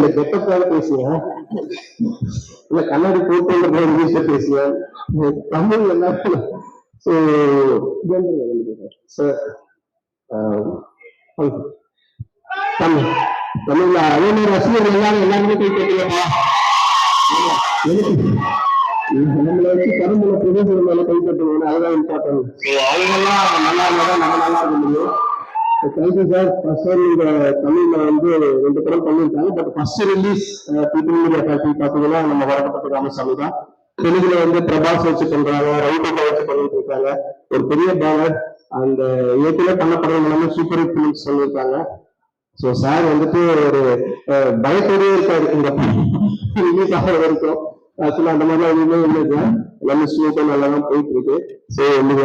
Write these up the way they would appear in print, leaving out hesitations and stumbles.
இந்த கெட்டப்பாக பேசுவேன், இல்ல கண்ணாடி போட்டு இங்கிலீஷ்ல பேசுவேன், தமிழ் என்ன. ஸோ சார் தமிழ் தமிழ்ல அதே மாதிரி ரசிகர்கள் எல்லாருமே போய் கேட்கலாமா? நம்மளை வச்சு கரும்புல புதுசு மேல கை கட்டுவோம், அதுதான் இம்பார்ட்டன்ட். ஸோ அவங்கெல்லாம் நல்லா இருந்தாதான் நம்ம நல்லா இருக்க முடியும். Thank you sir. ஃபர்ஸ்ட் நீங்க தமிழ்ல வந்து 2 படம் பண்ணியிருக்காங்க. But first release people media factory பார்த்தீங்கன்னா நம்ம வரப்பட்ட ராமசாமி தான். தெலுங்குல வந்து பிரபாஸ் வச்சு பண்றாங்க, ரைட்டை வச்சு பண்ணிட்டு இருக்காங்க. ஒரு பெரிய பேனர் அந்த ஏற்கனவே பண்ண படம் எல்லாமே சூப்பர் ஹிட் ஃபிலிம்ஸ் சொல்லியிருக்காங்க. ஸோ சார் வந்துட்டு ஒரு பயத்தோடய இருக்காரு இந்த ரிலீஸ் ஆகிற வரைக்கும். ஆக்சுவலா அந்த மாதிரிலாம் எதுவுமே இல்லைங்க, எல்லாமே ஸ்மூத்தா நல்லா தான் போயிட்டு இருக்கு. ஸோ நீங்க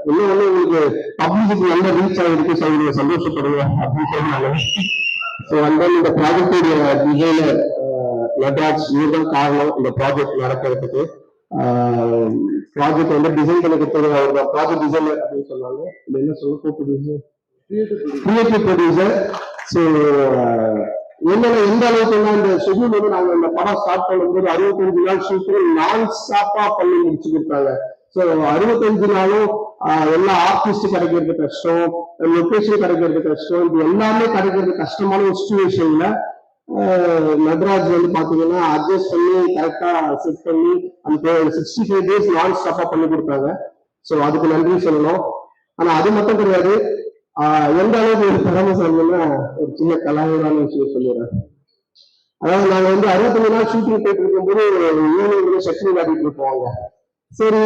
இன்னும் வந்து உங்களுக்கு பப்ளிசிட்டி நல்ல ரீச் ஆகிருக்கு. ஸோ நீங்க சந்தோஷப்படுங்க அப்படின்னு சொன்னாங்க. ஸோ அந்த இந்த ப்ராஜெக்டுடைய டிசைனர் நட்ராஜ் இதுதான் காரணம் இந்த ப்ராஜெக்ட் நடக்கிறதுக்கு. ப்ராஜெக்ட் வந்து டிசைன் பண்ண கொடுத்தது அவர் தான், ப்ராஜெக்ட் டிசைனர் அப்படின்னு சொன்னாங்க. இது என்ன சொல்ல, கிரியேட்டிவ் ப்ரொடியூசர். ஸோ என்னன்னா இந்த அளவுக்கு இந்த ஷெட்யூல் வந்து நாங்க இந்த படம் ஸ்டார்ட் பண்ணும்போது 65 நாள் ஷூட்டிங் நான் ஸ்டாப்பா பண்ணி முடிச்சு கொடுத்தாங்க. ஸோ 65 நாளும் எல்லா ஆர்டிஸ்ட் கிடைக்கிறது கஷ்டம், லொகேஷன் கிடைக்கிறது கஷ்டம், இது எல்லாமே கிடைக்கிறது கஷ்டமான ஒரு சுச்சுவேஷன்ல நட்ராஜ் வந்து பாத்தீங்கன்னா அட்ஜஸ்ட் பண்ணி கரெக்டா செட் பண்ணி அந்த 65 days நான் ஸ்டாப்பா பண்ணி கொடுத்தாங்க. ஸோ அதுக்கு நன்றி சொல்லணும். ஆனா அது மட்டும் கிடையாது, எந்த அளவுக்கு ஒரு திறமை சொல்லணும்னா ஒரு சின்ன கலாச்சார விஷயம் சொல்லிடுறேன். அதாவது நாங்க வந்து 65 நாள் ஷூட்டிங் போயிட்டு இருக்கும்போது ஈவினிங்ல ஷெட்யூல் விளையாடிட்டு இருப்போங்க. சரி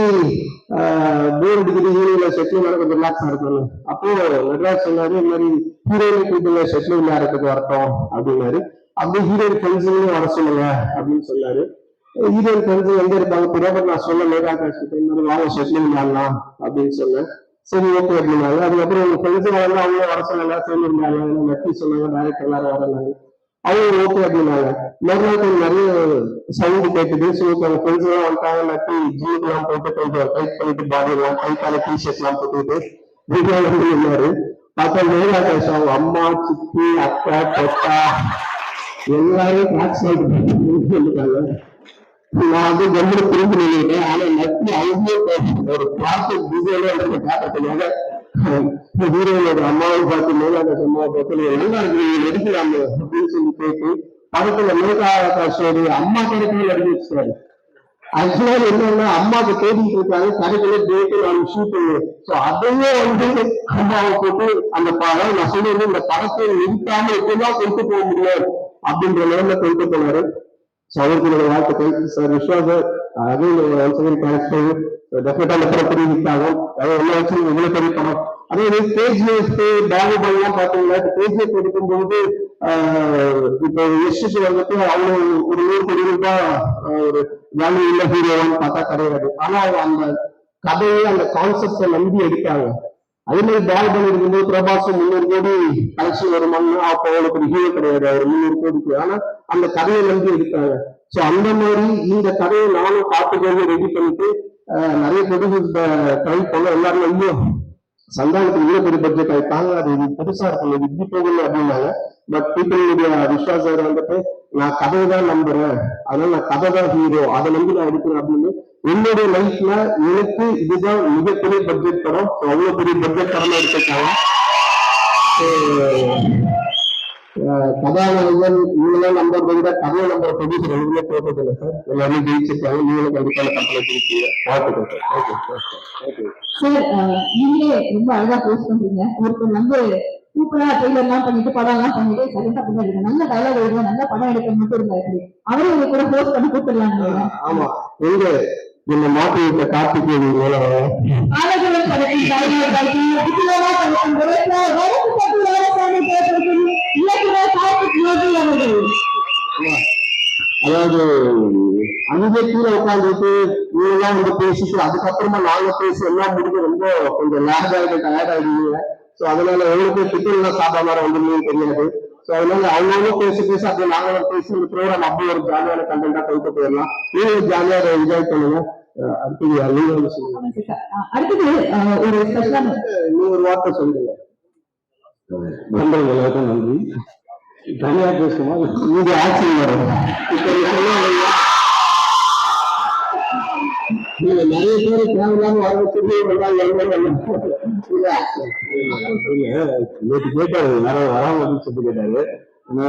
போர் அடிக்குது, ஈவினிங்ல ஷெட்யூல் விளையாட கொஞ்சம் ரிலாக்ஸா இருக்கணும். அப்போ நட்ராஜ் சொன்னாரு, இந்த மாதிரி ஹீரோயின் கூப்பிட்டு ஷெட்யூல் விளையாடுறதுக்கு வரட்டும் அப்படின்னாரு. அப்படியே ஹீரோயின் ஃப்ரெண்ட்ஸுங்களும் வர சொல்லுங்க அப்படின்னு சொன்னாரு. ஹீரோயின் ஃப்ரெண்ட்ஸ் எங்க இருப்பாங்க புரோபர் நான் சொல்ல மேகாகாஷ் கிட்ட வாங்க ஷெட்யூல் விளையாடலாம் அப்படின்னு சொன்னேன். சரி ஓகே அப்படின்னாங்க. அதுக்கப்புறம் உங்க ஃப்ரெண்ட்ஸ் அவங்களும் வர சொன்னாங்க, சேர்ந்துருந்தாங்க, நட்டி சொன்னாங்க, டேரக்டர் எல்லாரும் வரனாங்க. அவங்க ஓகே அப்படின்னாங்க. மறுநாள் கொஞ்சம் நிறைய சவுண்டு கேட்டுது. ஸோ அவங்க ஃப்ரெண்ட்ஸ் எல்லாம் வந்துட்டாங்க. நட்டி ஜீனுக்கு எல்லாம் போட்டு கொஞ்சம் டைட் பண்ணிட்டு பாடி எல்லாம் கைக்கால டிஷர்ட் எல்லாம் போட்டுக்கிட்டு வீடியோ வந்து இருந்தாரு. பார்த்தா மேகாகாஷ் அவங்க அம்மா, சித்தி, அக்கா, பொட்டா எல்லாரும் டாக்ஸ் வந்துட்டாங்க. நான் வந்து கம்பெனி திரும்பி நின்றுட்டேன். ஆனா நட்டி அவங்க ஒரு ப்ராஜெக்ட் டிசைனே எனக்கு காட்டுறதுக்காக ஹீரோனோட அம்மாவை பார்த்து மேகாகாஷ் அம்மாவை பார்த்து நல்லா இருக்கு நடிக்கிறாங்க அப்படின்னு சொல்லி போயிட்டு படத்துல மேகாகாஷோட அம்மா கிடைக்கவே நடிக்க வச்சுட்டாரு. ஆக்சுவலா என்னன்னா அம்மாவுக்கு தேடிட்டு இருக்காங்க, கடைகளே டேட்டு நான் ஷூட் பண்ணுவேன். ஸோ அதையே வந்து அம்மாவை போட்டு அந்த படம் நான் சொல்லுவது இந்த படத்தை நிறுத்தாம எப்படிதான் கொண்டு போக முடியும் அப்படின்ற லெவல்ல கொண்டு போனாரு. அவருக்கு வாழ்த்துக்கள் சார். விஸ்வாசர் அதுவும் டெஃபினட்டா அந்த படம் பெரிய ஹிட் ஆகும். அதாவது எல்லா வச்சு இவ்வளவு பெரிய படம். அதே ஸ்டேஜ் பாகுபலி எல்லாம் பாத்தீங்கன்னா ஸ்டேஜ் எடுக்கும்போது இப்போ யஷ்க்கு வந்துட்டு அவ்வளவு ஒரு 100 கோடி ரூபாய் ஒரு வேல்யூ உள்ள ஹீரோவான்னு பார்த்தா கிடையாது. ஆனா அந்த கதையை அந்த கான்செப்டை நம்பி எடுத்தாங்க. அதே மாதிரி பாகுபலி இருக்கும்போது பிரபாசும் 300 கோடி கலெக்ஷன் வருமானு அப்போ அவளுக்கு ஒரு ஹீரோ கிடையாது, அவர் 300 கோடிக்கு. ஆனா அந்த கதையை நம்பி எடுத்தாங்க. ஸோ அந்த மாதிரி இந்த கதையை நானும் பார்த்துக்கொண்டு ரெடி பண்ணிட்டு நிறைய ப்ரொடியூசர்ஸ் ட்ரை பண்ண எல்லாருமே இன்னும் சந்தானத்துக்கு இவ்வளவு பெரிய பட்ஜெட் ஆயிட்டாங்க, அது இது பெருசா இருக்கும், இது இப்படி போகணும் அப்படின்னாங்க. But people media Vishwas sir வந்துட்டு நான் கதையை தான் நம்புறேன், அதனால நான் கதை தான் ஹீரோ, அதை நம்பி நான் எடுக்கிறேன் அப்படின்னு என்னுடைய லைஃப்ல எனக்கு இதுதான் மிகப்பெரிய பட்ஜெட் படம். அவ்வளவு பெரிய பட்ஜெட் படமா எடுத்துருக்காங்க. கதாநாயகன் இவங்கெல்லாம் நம்புறதை விட கதையை நம்புற ப்ரொடியூசர் எதுவுமே போட்டதில்லை சார். எல்லாருமே ஜெயிச்சிருக்காங்க. நீங்களும் கண்டிப்பான கம்பெனி ஜெயிச்சீங்க. வாழ்த்துக்கள் சார். சார் நீங்களே ரொம்ப அழகா போஸ்ட் பண்றீங்க. ஒருத்தர் வந்து சூப்பரா ட்ரெய்லர் எல்லாம் பண்ணிட்டு படம் எல்லாம் பண்ணிட்டு சைலண்டா பண்ணி நல்ல டயலாக் எழுதுவோம், நல்ல படம் எடுக்க மட்டும் இருந்தாரு. அவரே உங்க கூட போஸ்ட் பண்ணி கூப்பிடலாம். ஆமா, எங்க இந்த மாட்டு வீட்டை கார்த்திகேயன் அதாவது அங்கே கீழே உட்காந்துட்டு இவங்கெல்லாம் வந்து பேசிட்டு அதுக்கப்புறமா நாங்க பேசி எல்லாம் முடிஞ்சு ரொம்ப கொஞ்சம் லேட் ஆகிட்டு டயர்ட் ஆகிடுவீங்க. ஸோ அதனால எவ்வளவு டிக்கெட்லாம் சாப்பிடாம வந்துருந்தீங்க தெரியாது. ஸோ அதனால அவங்களும் பேசி பேசி அப்படியே நாங்களும் பேசி இந்த ப்ரோக்ராம் அப்படி ஒரு ஜாலியான கண்டென்ட்டா கொண்டு போயிடலாம். நீங்களும் ஜாலியா அதை என்ஜாய் பண்ணுங்க. அடுத்தது நீங்க சொல்லுங்க. அடுத்தது ஒரு நீ ஒரு வார்த்தை சொல்லுங்க. நன்றி, எல்லாருக்கும் நன்றி. தனியா பேசுமா இங்க ஆக்சன் வரும். இப்ப நீ சொன்னீங்க நீங்க நிறைய பேர் தேவையில்லாம வர வச்சு நேற்று கேட்டாரு யாராவது வராம அப்படின்னு சொல்லி கேட்டாரு. ஏன்னா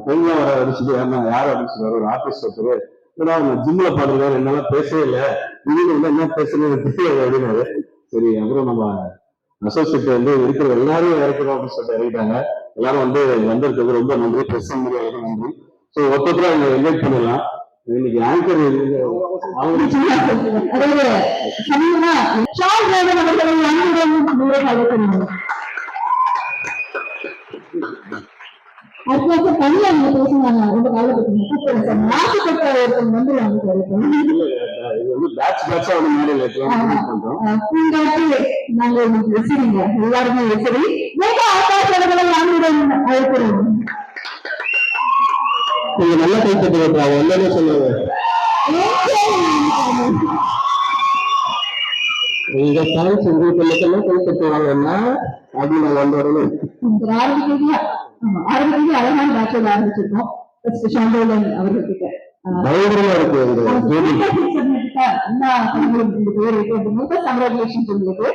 பெண்லாம் வர அடிச்சுட்டு ஏன்னா யாரும் அடிச்சுட்டு ஒரு ஆபீஸ் ஒருத்தர் ஏன்னா அவங்க ஜிம்ல பாடுறாரு என்னால பேசவே இல்லை திடீர்னு வந்து என்ன பேசுறது தெரியாது அப்படின்னாரு. சரி அப்புறம் நம்ம அசோசியேட் வந்து இருக்கிற எல்லாரும் இறக்கணும் அப்படின்னு சொல்லிட்டு இறக்கிட்டாங்க. எல்லாரும் வந்து வந்திருக்கிறது ரொம்ப நன்றி. பிரஸ் மீடியாவுக்கு நன்றி. ஸோ ஒருத்தர் அவங்க இன்வைட் பண்ணிடலாம். இன்னைக்கு ஆங்கர் அதுக்கு தனியா நீங்க பேசுனாங்க ரொம்ப காலப்பட்டு மாசுபட்ட ஒருத்தவங்க வந்து நாங்க உங்களுக்கு வச்சிருங்க எல்லாருமே வச்சிரு அழைக்கிறோம். நீங்க நல்லா கைப்பற்றி வைக்கிறாங்க எல்லாமே சொல்லுவாங்க. நீங்க சான்ஸ் உங்களுக்கு மட்டும்தான் கைப்பற்றுவாங்கன்னா அப்படின்னு நான் வந்து வரணும். ஆரம்பிக்கிறது அழகான பாட்சியில் ஆரம்பிச்சிருக்கோம். அவர்கிட்ட பயங்கரமா இருக்கு எல்லா படங்களும் இந்த பேர் இருக்கு. கங்க்ராச்சுலேஷன் சொல்லிட்டு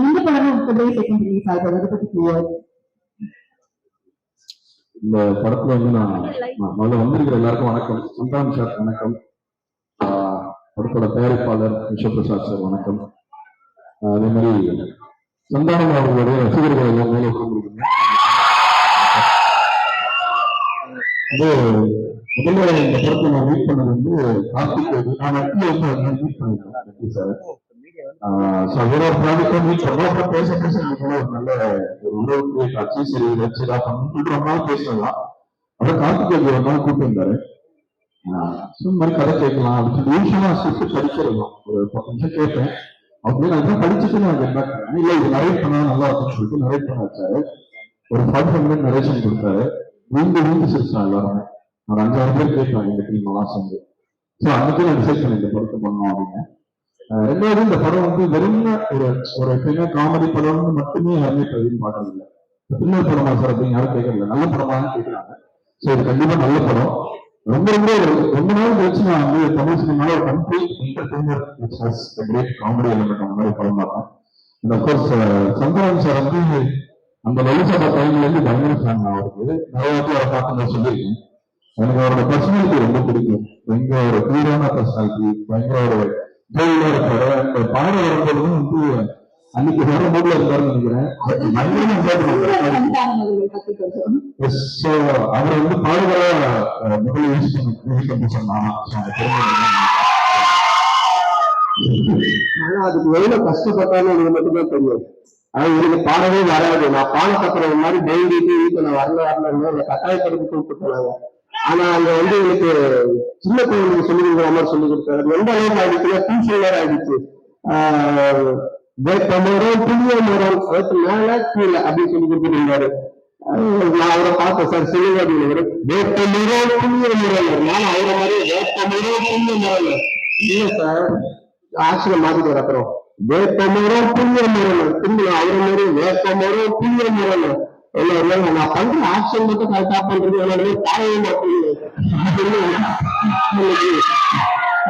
இந்த படமும் செகண்ட் ரிலீஸ் ஆகுது. அதை பத்தி இந்த படத்துல வந்து நான் முதல்ல வந்திருக்கிற எல்லாருக்கும் வணக்கம். சந்தானம் சார் வணக்கம். படத்தோட தயாரிப்பாளர் விஸ்வபிரசாத் சார் வணக்கம். அதே மாதிரி சந்தானம் அவர்களுடைய ரசிகர்கள் எல்லாம் மேலே உட்கார்ந்துருக்கீங்க. முதல்ல இந்த படத்தை நான் மீட் பண்ணது வந்து கார்த்திக் நான் மீட் பண்ணிருக்கேன் சார். அவரோட ப்ராஜெக்ட் மீட் பண்ணோம். அப்புறம் பேச பேச ஒரு நல்ல ஒரு உறவு காட்சி சரி வச்சுதா பண்ணிட்டு ரொம்ப நாள் பேசலாம். அப்புறம் கார்த்திக் ஒரு நாள் கூப்பிட்டு இருந்தாரு. இந்த மாதிரி கதை கேட்கலாம் அப்படின்னு யூஸ்வலா ஸ்கிரிப்ட் படிச்சிருந்தோம். ஒரு 10 நிமிஷம் கேட்டேன். அப்படின்னு நான் படிச்சுட்டு நான் கேட்டேன் இல்ல இது நரேட் பண்ணா நல்லா இருக்குன்னு சொல்லிட்டு நரேட் பண்ண வச்சாரு. ஒரு 45 மினிட் நரேஷன் கொடுத்தாரு. வீண்டு சிரிச்சா எல்லாருமே. ஒரு 5-6 பேர் கேட்பாங்க எங்க டீம் எல்லாம் சேர்ந்து. ஸோ அன்னைக்கு நான் டிசைட் பண்ணேன் இந்த படத்தை பண்ணோம் அப்படின்னு. ரெண்டாவது இந்த படம் வந்து வெறும் ஒரு காமெடி படம்னு மட்டுமே யாருமே பதிவு பாடுறதில்லை. பின்னல் படமா சார் அப்படின்னு யாரும் கேட்கறதில்ல. நல்ல படமான்னு கேட்கிறாங்க. ஸோ இது கண்டிப்பா நல்ல படம். ரொம்ப நாள் கழிச்சு நான் வந்து தமிழ் சினிமாவில் ஒரு complete entertainer great comedy element அந்த மாதிரி படம் பார்த்தேன். அண்ட் அப்கோர்ஸ் சந்தானம் சார் வந்து அந்த லலிசபா டைம்ல இருந்து பயங்கர ஃபேன் அவருக்கு. நிறைய வாட்டி அவரை பார்த்து சொல்லியிருக்கேன். எனக்கு அவரோட பர்சனாலிட்டி ரொம்ப பிடிக்கும். பயங்கர ஒரு கிளியரான பர்சனாலிட்டி, பயங்கர ஒரு இருப்பாரு. அந்த பாடம் வரும்போது வந்து அன்னைக்கு வேற மூட்ல இருந்தாருன்னு நினைக்கிறேன். அவர் வந்து பாடுகளா முதல்ல யூஸ் பண்ணி சொன்னாங்க. ஆனா அதுக்கு எவ்வளவு கஷ்டப்பட்டாலும் எனக்கு மட்டும்தான் தெரியும். ஆனா எனக்கு பாடவே வராது. நான் பாட கத்துறது மாதிரி டெய்லி வீட்டுல நான் வரல கட்டாயப்படுத்தி கூப்பிட்டுருவாங்க. ஆனா அங்க வந்து எனக்கு சின்ன குழந்தைங்க சொல்லி கொடுக்குற மாதிரி சொல்லி கொடுத்தாரு. எந்த அளவுக்கு ஆயிடுச்சுன்னா டியூஷன் வேற ஆயிடுச்சு. வேப்ப மரம் புளிய மரம் அதுக்கு மேல கீழே அப்படின்னு சொல்லி கொடுத்துருந்தாரு. நான் அவரை பார்த்தேன் சார் சொல்லுங்க அப்படின்னு. வேப்ப மரம் புளிய மரம் நான் அவரை மாதிரி வேப்ப மரம் புளிய மரம் இல்ல சார் ஆட்சியில மாத்திட்டு அப்புறம் வேப்ப மரம் புளிய மரம் திரும்ப அவரை மாதிரி வேப்ப மரம் புளிய மரம் நான் பண்ற ஆக்ஷன் மட்டும் கரெக்டா பண்றது என்னோட பாடவே மாட்டேங்குது.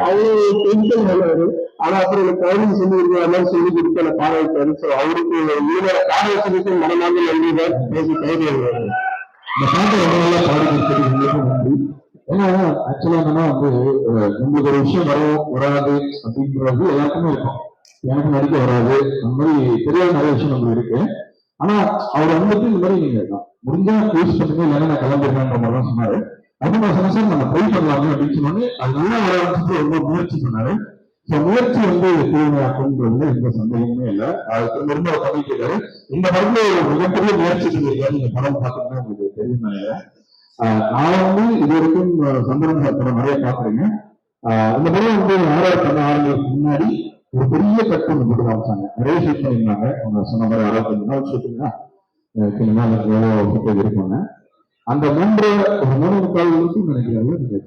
அவ்வளவு டென்ஷன் பண்ணாரு. ஆனா அப்புறம் எனக்கு கவனிச்சு சொல்லி இருக்கிற மாதிரி சொல்லி கொடுத்து நான் பாட வைத்தாரு. ஸோ அவருக்கு இவரோட பாட வச்சதுக்கு மனமாக நன்றிதான் பேசி தைரியம். இந்த பாட்டை ரொம்ப நல்லா பாடி கொடுத்தது நன்றி. ஏன்னா ஆக்சுவலா என்னன்னா வந்து நம்மளுக்கு ஒரு விஷயம் வராது அப்படின்றது எல்லாருக்குமே இருக்கும். எனக்கு நடிக்க வராது அந்த மாதிரி தெரியாத நிறைய விஷயம் நம்மளுக்கு இருக்கு. ஆனா அவர் வந்துட்டு இந்த மாதிரி நீங்க முடிஞ்சா யூஸ் பண்ணுங்க இல்லைன்னா நான் கிளம்பிடுறேன்ற மாதிரி தான் சொன்னாரு. அது நான் சொன்ன சார் நம்ம ட்ரை பண்ணலாமே அப்படின்னு சொன்னோன்னே அது நல்லா வர ஆரம்பிச்சுட்டு ரொம்ப முயற்சி பண்ணாரு. ஸோ முயற்சி வந்து தீவிரமாக்குன்றது எந்த சந்தேகமே இல்லை. அது திரும்ப அவர் பண்ணிக்கிறாரு. இந்த படத்துல ஒரு மிகப்பெரிய முயற்சி செஞ்சிருக்காரு. நீங்க படம் பார்த்துட்டு உங்களுக்கு தெரியும் நினைக்கிறேன். நான் வந்து இது வரைக்கும் சந்தனம் படம் நிறைய பார்க்குறேங்க. இந்த படம் வந்து ஆராய்ச்சி பண்ண ஆரம்பிக்கு முன்னாடி ஒரு பெரிய கட்டு ஒன்று போட்டு காமிச்சாங்க. நிறைய ஷூட் பண்ணியிருந்தாங்க. அவங்க சொன்ன மாதிரி 65 நாள் ஷூட்டிங்னா எவ்வளோ இருக்குங்க. அந்த 3.25 நினைக்கிறாரு நீங்க